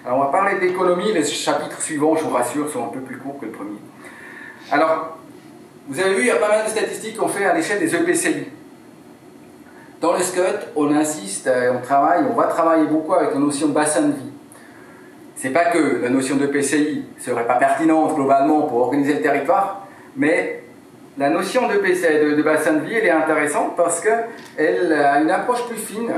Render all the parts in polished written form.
Alors on va parler d'économie, les chapitres suivants, je vous rassure, sont un peu plus courts que le premier. Alors, vous avez vu, il y a pas mal de statistiques qu'on fait à l'échelle des EPCI. Dans le SCOT, on insiste, on va travailler beaucoup avec la notion de bassin de vie. C'est pas que la notion de PCI ne serait pas pertinente globalement pour organiser le territoire, mais la notion de bassin de vie, elle est intéressante parce qu'elle a une approche plus fine,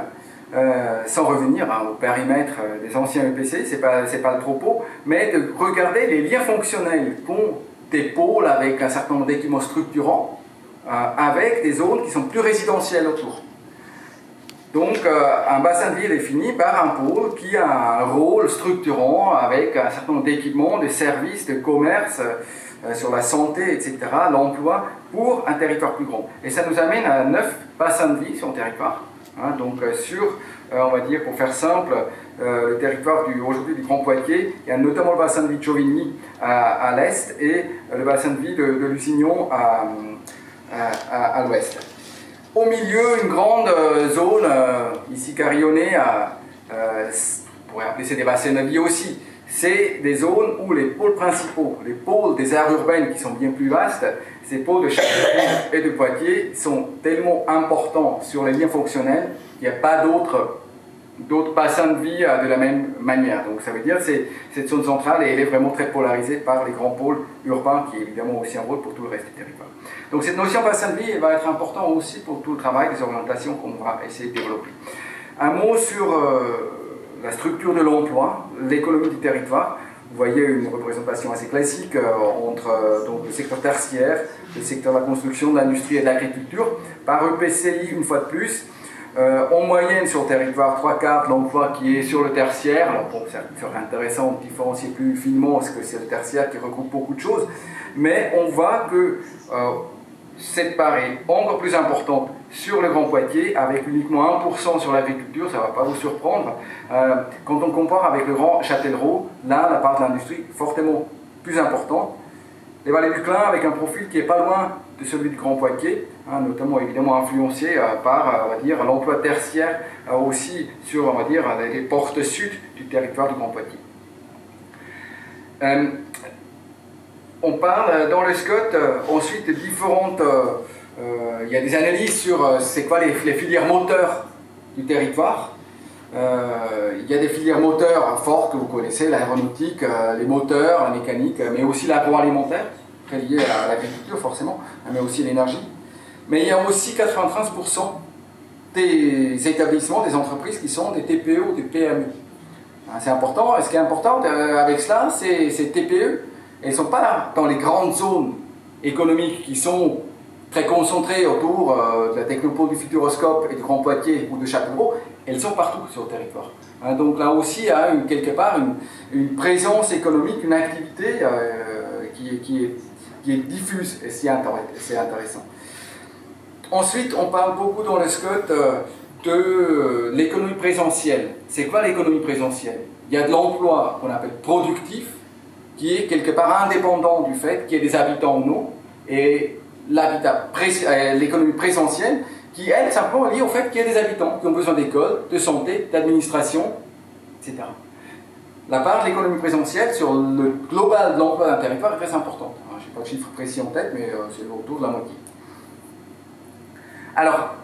sans revenir au périmètre des anciens EPCI, c'est pas le propos, mais de regarder les liens fonctionnels qu'ont des pôles avec un certain nombre d'équipements structurants, avec des zones qui sont plus résidentielles autour. Donc, un bassin de vie est défini par un pôle qui a un rôle structurant avec un certain nombre d'équipements, de services, de commerce, sur la santé, etc., l'emploi, pour un territoire plus grand. Et ça nous amène à 9 bassins de vie sur le territoire. Donc, on va dire, pour faire simple, le territoire aujourd'hui du Grand Poitiers, il y a notamment le bassin de vie de Chauvigny à l'est et le bassin de vie de Lusignan à l'ouest. Au milieu, une grande zone, ici carillonnée, on pourrait appeler ça des bassins de vie aussi. C'est des zones où les pôles principaux, les pôles des aires urbaines qui sont bien plus vastes, ces pôles de Châtellerault et de Poitiers sont tellement importants sur les liens fonctionnels qu'il n'y a pas d'autres bassins de vie de la même manière. Donc ça veut dire que cette zone centrale, elle est vraiment très polarisée par les grands pôles urbains qui évidemment ont aussi un rôle pour tout le reste du territoire. Donc cette notion de bassin de vie elle va être importante aussi pour tout le travail des orientations qu'on va essayer de développer. Un mot sur la structure de l'emploi, l'économie du territoire. Vous voyez une représentation assez classique entre donc, le secteur tertiaire, le secteur de la construction, de l'industrie et de l'agriculture. Par EPCI, une fois de plus, en moyenne sur le territoire, 3/4 de l'emploi qui est sur le tertiaire. Alors bon, ça serait intéressant de différencier plus finement parce que c'est le tertiaire qui regroupe beaucoup de choses. Mais on voit que cette part est encore plus importante sur le Grand Poitiers, avec uniquement 1% sur l'agriculture, ça ne va pas vous surprendre. Quand on compare avec le Grand Châtellerault, là, la part de l'industrie est fortement plus importante. Les vallées du Clin, avec un profil qui n'est pas loin de celui du Grand Poitiers, notamment évidemment influencé par, on va dire, l'emploi tertiaire aussi sur, on va dire, les portes sud du territoire du Grand Poitiers. On parle dans le SCOT ensuite de différentes... il y a des analyses sur c'est quoi les filières moteurs du territoire. Il y a des filières moteurs fortes que vous connaissez, l'aéronautique, les moteurs, la mécanique, mais aussi l'agroalimentaire, très lié à l'agriculture forcément, mais aussi l'énergie. Mais il y a aussi 93% des établissements, des entreprises qui sont des TPE ou des PME. C'est important. Et ce qui est important avec cela, c'est ces TPE. Elles ne sont pas là dans les grandes zones économiques qui sont très concentrées autour de la technopole du Futuroscope et du Grand Poitiers ou de Châtellerault. Elles sont partout sur le territoire. Donc là aussi, il y a quelque part une présence économique, une activité qui est diffuse et c'est intéressant. Ensuite, on parle beaucoup dans le SCOT de l'économie présentielle. C'est quoi l'économie présentielle? Il y a de l'emploi qu'on appelle productif, qui est quelque part indépendant du fait qu'il y ait des habitants ou non, et l'économie présentielle, qui elle, simplement liée au fait qu'il y a des habitants qui ont besoin d'écoles, de santé, d'administration, etc. La part de l'économie présentielle sur le global de l'emploi d'un territoire est très importante. Je n'ai pas de chiffre précis en tête, mais c'est autour de la moitié. Alors,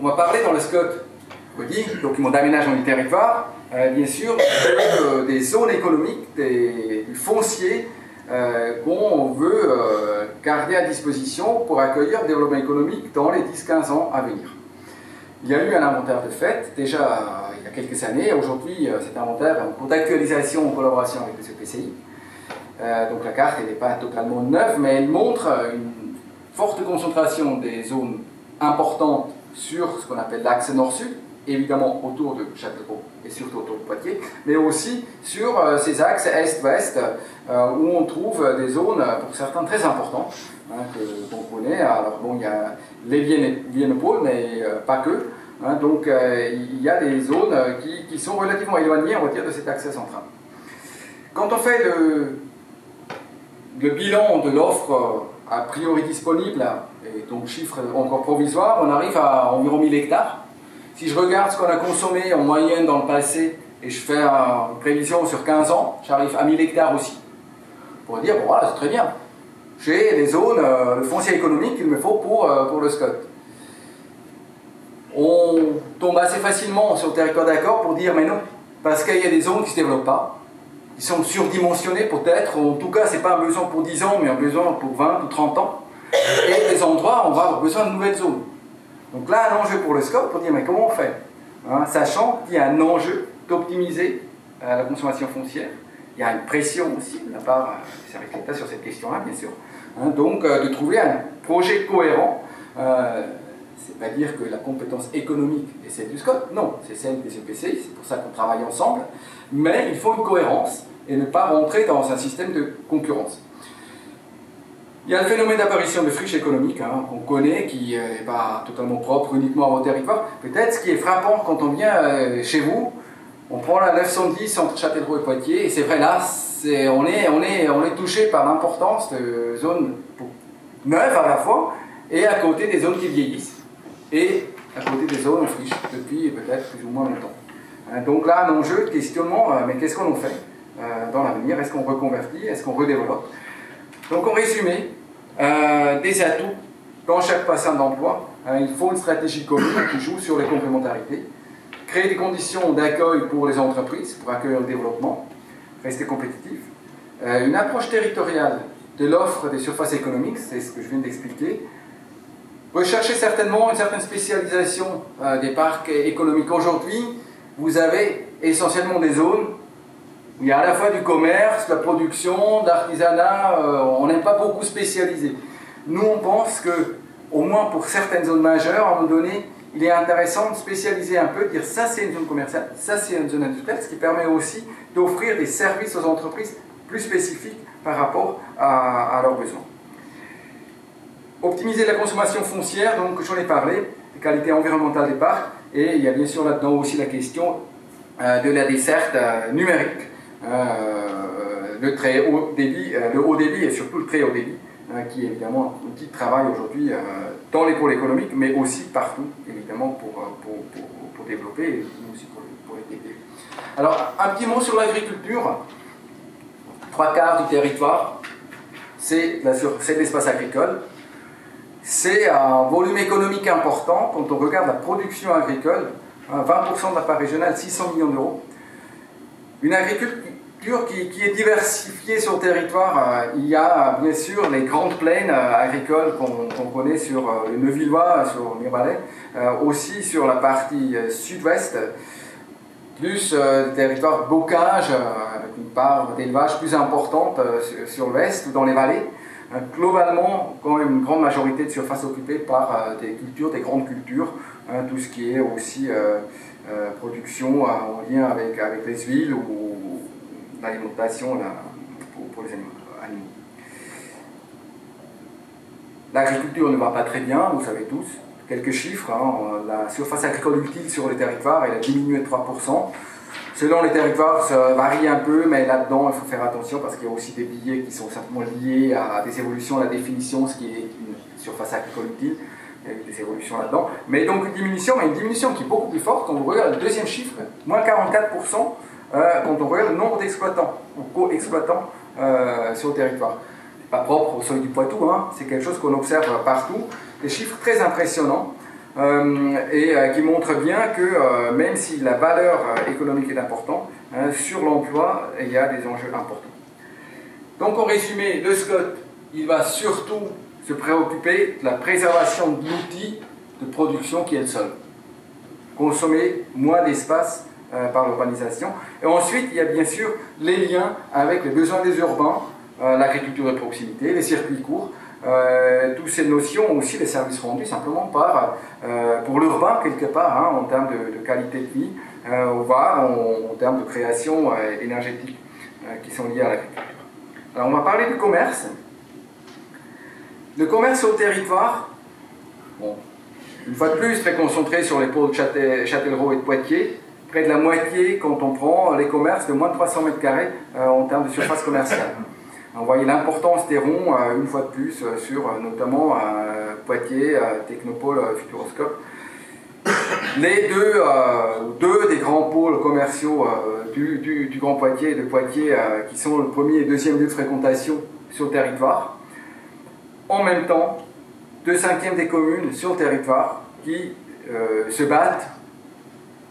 on va parler dans le SCOT, document d'aménagement du territoire, bien sûr, des zones économiques, du foncier qu'on veut garder à disposition pour accueillir le développement économique dans les 10-15 ans à venir. Il y a eu un inventaire de fait, déjà il y a quelques années. Aujourd'hui, cet inventaire est en cours d'actualisation en collaboration avec les EPCI. Donc la carte n'est pas totalement neuve, mais elle montre une forte concentration des zones importantes sur ce qu'on appelle l'axe nord-sud, évidemment autour de Châtellerault et surtout autour de Poitiers, mais aussi sur ces axes est-ouest où on trouve des zones pour certains très importantes qu'on connaît. Alors bon, il y a les Viennepôles, mais pas que. Donc il y a des zones qui sont relativement éloignées, on va dire, de cet axe central. Quand on fait le bilan de l'offre a priori disponible, et donc chiffre encore provisoire, on arrive à environ 1000 hectares. Si je regarde ce qu'on a consommé en moyenne dans le passé et je fais une prévision sur 15 ans, j'arrive à 1000 hectares aussi. Pour dire, bon voilà, c'est très bien. J'ai les zones, le foncier économique qu'il me faut pour le SCOT. On tombe assez facilement sur le territoire d'accord pour dire, mais non, parce qu'il y a des zones qui ne se développent pas, qui sont surdimensionnées peut-être, en tout cas, ce n'est pas un besoin pour 10 ans, mais un besoin pour 20 ou 30 ans. Et des endroits, on va avoir besoin de nouvelles zones. Donc là, un enjeu pour le SCOT, pour dire, mais comment on fait, hein, sachant qu'il y a un enjeu d'optimiser la consommation foncière. Il y a une pression aussi de la part du service de l'État sur cette question-là, bien sûr. Hein, donc, de trouver un projet cohérent, c'est pas dire que la compétence économique est celle du SCOT, non, c'est celle des EPCI, c'est pour ça qu'on travaille ensemble, mais il faut une cohérence et ne pas rentrer dans un système de concurrence. Il y a le phénomène d'apparition de friches économiques, hein, qu'on connaît, qui n'est pas totalement propre uniquement à vos territoires. Peut-être ce qui est frappant quand on vient chez vous, on prend la 910 entre Châtellerault et Poitiers, et c'est vrai, là, on est touché par l'importance de zones neuves à la fois, et à côté des zones qui vieillissent, et à côté des zones en friche, depuis peut-être plus ou moins longtemps. Donc là, un enjeu de questionnement, mais qu'est-ce qu'on en fait dans l'avenir? Est-ce qu'on reconvertit? Est-ce qu'on redéveloppe? Donc en résumé, des atouts dans chaque bassin d'emploi. Il faut une stratégie commune qui joue sur les complémentarités. Créer des conditions d'accueil pour les entreprises, pour accueillir le développement, rester compétitif. Une approche territoriale de l'offre des surfaces économiques, c'est ce que je viens d'expliquer. Rechercher certainement une certaine spécialisation des parcs économiques. Aujourd'hui, vous avez essentiellement des zones où il y a à la fois du commerce, de la production, d'artisanat, on n'aime pas beaucoup spécialiser. Nous, on pense que, au moins pour certaines zones majeures, à un moment donné, il est intéressant de spécialiser un peu, de dire ça c'est une zone commerciale, ça c'est une zone industrielle, ce qui permet aussi d'offrir des services aux entreprises plus spécifiques par rapport à leurs besoins. Optimiser la consommation foncière, donc j'en ai parlé, les qualités environnementales des parcs, et il y a bien sûr là-dedans aussi la question de la desserte numérique, le très haut débit, le haut débit et surtout le très haut débit, qui est évidemment un outil de travail aujourd'hui dans les pôles économiques, mais aussi partout, évidemment, pour développer, et aussi pour les TPE. Alors, un petit mot sur l'agriculture. 3/4 du territoire, c'est l'espace agricole. C'est un volume économique important quand on regarde la production agricole, 20% de la part régionale, 600 millions d'euros. Une agriculture qui est diversifiée sur le territoire. Il y a bien sûr les grandes plaines agricoles qu'on connaît sur le Neuvillois, sur Mirbalet, aussi sur la partie sud-ouest, plus des territoires bocage, avec une part d'élevage plus importante sur l'ouest ou dans les vallées. Globalement, quand même une grande majorité de surface occupée par des cultures, des grandes cultures, tout ce qui est aussi production en lien avec les huiles ou l'alimentation pour les animaux. L'agriculture ne va pas très bien, vous savez tous. Quelques chiffres, la surface agricole utile sur les territoires, elle a diminué de 3%. Selon les territoires, ça varie un peu, mais là-dedans, il faut faire attention parce qu'il y a aussi des billets qui sont simplement liés à des évolutions, à la définition, ce qui est une surface agricole utile. Il y a eu des évolutions là-dedans. Mais donc une diminution qui est beaucoup plus forte quand on regarde le deuxième chiffre, moins 44% quand on regarde le nombre d'exploitants ou co-exploitants sur le territoire. C'est pas propre au seuil du Poitou, c'est quelque chose qu'on observe partout. Des chiffres très impressionnants. Et qui montre bien que même si la valeur économique est importante, sur l'emploi, il y a des enjeux importants. Donc en résumé, le SCOT, il va surtout se préoccuper de la préservation de l'outil de production qui est le sol. Consommer moins d'espace par l'urbanisation. Et ensuite, il y a bien sûr les liens avec les besoins des urbains, l'agriculture de proximité, les circuits courts, toutes ces notions, aussi les services rendus simplement pour l'urbain quelque part, en termes de qualité de vie, voire en termes de création énergétique qui sont liés à l'agriculture. Alors on va parler du commerce. Le commerce au territoire, bon, une fois de plus, très concentré sur les pôles Châtellerault et de Poitiers, près de la moitié quand on prend les commerces de moins de 300 mètres carrés en termes de surface commerciale. On voyait l'importance des ronds, une fois de plus, sur notamment Poitiers, Technopole, Futuroscope. les deux des grands pôles commerciaux du Grand Poitiers et de Poitiers, qui sont le premier et deuxième lieu de fréquentation sur le territoire. En même temps, 2/5 des communes sur le territoire qui se battent,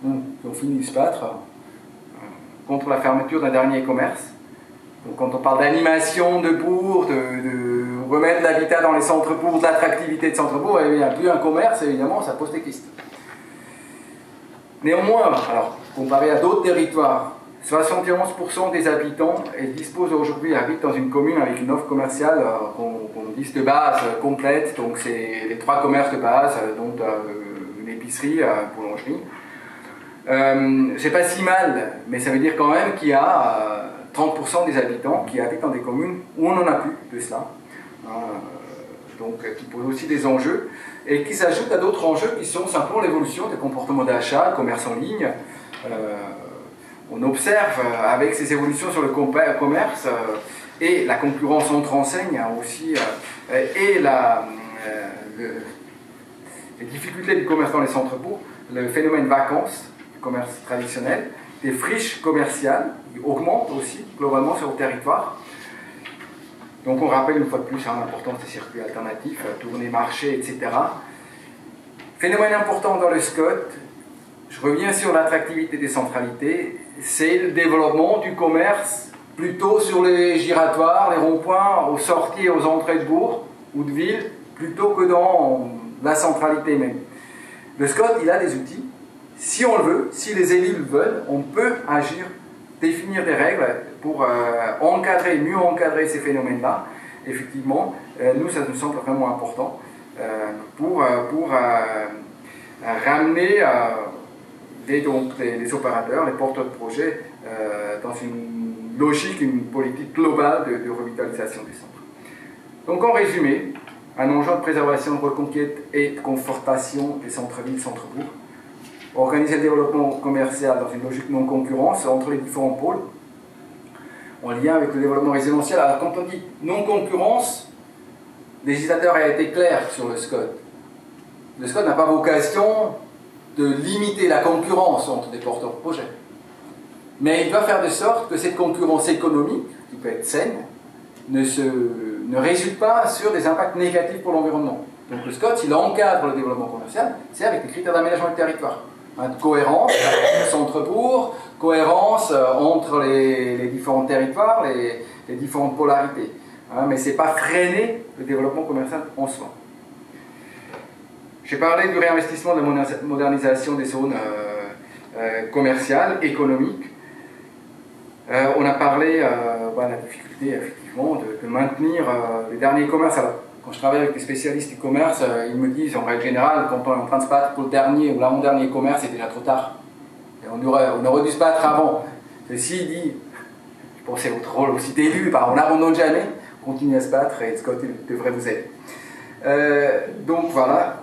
qui ont fini de se battre, contre la fermeture d'un dernier commerce. Donc quand on parle d'animation de bourgs, de remettre l'habitat dans les centres-bourgs, de l'attractivité de centres-bourgs, il n'y a plus un commerce, évidemment, ça pose des questions. Néanmoins, alors, comparé à d'autres territoires, 71% des habitants habitent dans une commune avec une offre commerciale qu'on dit de base complète, donc c'est les 3 commerces de base, donc une épicerie, une boulangerie. C'est pas si mal, mais ça veut dire quand même qu'il y a 30% des habitants qui habitent dans des communes où on n'en a plus de cela. Donc qui posent aussi des enjeux, et qui s'ajoutent à d'autres enjeux qui sont simplement l'évolution des comportements d'achat, le commerce en ligne. On observe avec ces évolutions sur le commerce et la concurrence entre enseignes aussi, et les difficultés du commerce dans les centres-bourgs, le phénomène vacances, du commerce traditionnel, des friches commerciales qui augmentent aussi globalement sur le territoire. Donc on rappelle une fois de plus l'importance des circuits alternatifs, tournées marché, etc. Phénomène important dans le SCOT, je reviens sur l'attractivité des centralités, c'est le développement du commerce plutôt sur les giratoires, les ronds-points, aux sorties et aux entrées de bourg ou de ville, plutôt que dans la centralité même. Le SCOT, il a des outils. Si on le veut, si les élus le veulent, on peut agir, définir des règles pour mieux encadrer ces phénomènes-là. Effectivement, nous, ça nous semble vraiment important pour ramener les opérateurs, les porteurs de projets dans une logique, une politique globale de revitalisation des centres. Donc en résumé, un enjeu de préservation, de reconquête et de confortation des centres-villes, centres-bourgs. Organiser le développement commercial dans une logique non-concurrence entre les différents pôles, en lien avec le développement résidentiel. Alors quand on dit non-concurrence, le législateur a été clair sur le SCOT. Le SCOT n'a pas vocation de limiter la concurrence entre des porteurs de projets. Mais il doit faire de sorte que cette concurrence économique, qui peut être saine, ne résulte pas sur des impacts négatifs pour l'environnement. Donc le SCOT, s'il encadre le développement commercial, c'est avec les critères d'aménagement du territoire. Cohérence, centre-bourg, cohérence entre les différents territoires, les différentes polarités. Mais ce n'est pas freiner le développement commercial en soi. J'ai parlé du réinvestissement de la modernisation des zones commerciales, économiques. On a parlé de la difficulté, effectivement, de maintenir les derniers commerces. Alors, quand je travaille avec des spécialistes du commerce, ils me disent, en règle générale, quand on est en train de se battre pour le dernier ou l'avant-dernier commerce, c'est déjà trop tard. Et on aurait dû se battre avant. Ceci dit, je pense que c'est votre rôle aussi d'élu, on n'abandonne jamais, continuez à se battre et Scott devrait vous aider. Donc voilà.